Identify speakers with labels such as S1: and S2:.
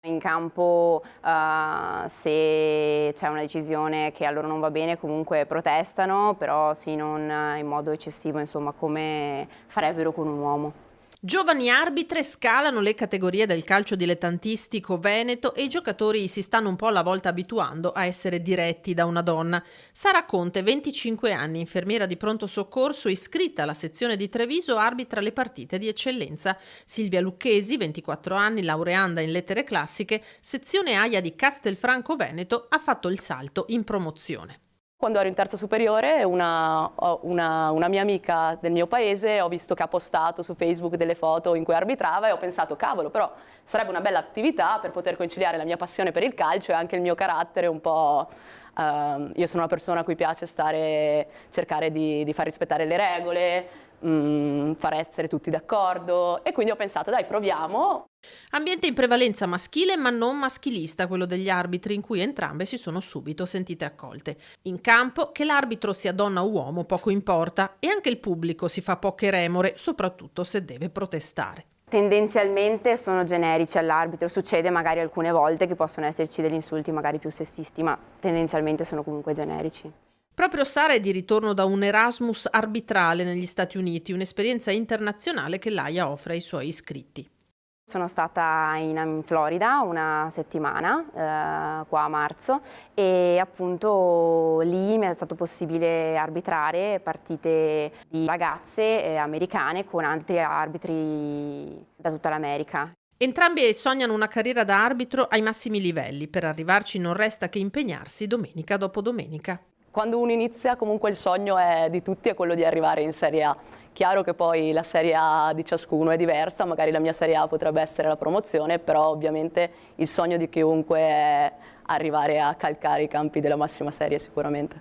S1: In campo, se c'è una decisione che a loro non va bene, comunque protestano, però sì, non in modo eccessivo, insomma, come farebbero con un uomo.
S2: Giovani arbitre scalano le categorie del calcio dilettantistico veneto e i giocatori si stanno un po' alla volta abituando a essere diretti da una donna. Sara Conte, 25 anni, infermiera di pronto soccorso, iscritta alla sezione di Treviso, arbitra le partite di eccellenza. Silvia Lucchesi, 24 anni, laureanda in lettere classiche, sezione AIA di Castelfranco Veneto, ha fatto il salto in promozione.
S3: Quando ero in terza superiore, una mia amica del mio paese, ho visto che ha postato su Facebook delle foto in cui arbitrava e ho pensato, cavolo, però sarebbe una bella attività per poter conciliare la mia passione per il calcio e anche il mio carattere un po'. Io sono una persona a cui piace cercare di far rispettare le regole, far essere tutti d'accordo e quindi ho pensato, dai, proviamo.
S2: Ambiente in prevalenza maschile ma non maschilista, quello degli arbitri, in cui entrambe si sono subito sentite accolte. In campo, che l'arbitro sia donna o uomo poco importa, e anche il pubblico si fa poche remore, soprattutto se deve protestare.
S1: Tendenzialmente sono generici all'arbitro, succede magari alcune volte che possono esserci degli insulti magari più sessisti, ma tendenzialmente sono comunque generici.
S2: Proprio Sara è di ritorno da un Erasmus arbitrale negli Stati Uniti, un'esperienza internazionale che l'AIA offre ai suoi iscritti.
S1: Sono stata in Florida una settimana, qua a marzo, e appunto lì mi è stato possibile arbitrare partite di ragazze americane con altri arbitri da tutta l'America.
S2: Entrambi sognano una carriera da arbitro ai massimi livelli. Per arrivarci non resta che impegnarsi domenica dopo domenica.
S3: Quando uno inizia, comunque il sogno di tutti è quello di arrivare in Serie A. Chiaro che poi la Serie A di ciascuno è diversa, magari la mia Serie A potrebbe essere la promozione, però ovviamente il sogno di chiunque è arrivare a calcare i campi della massima serie sicuramente.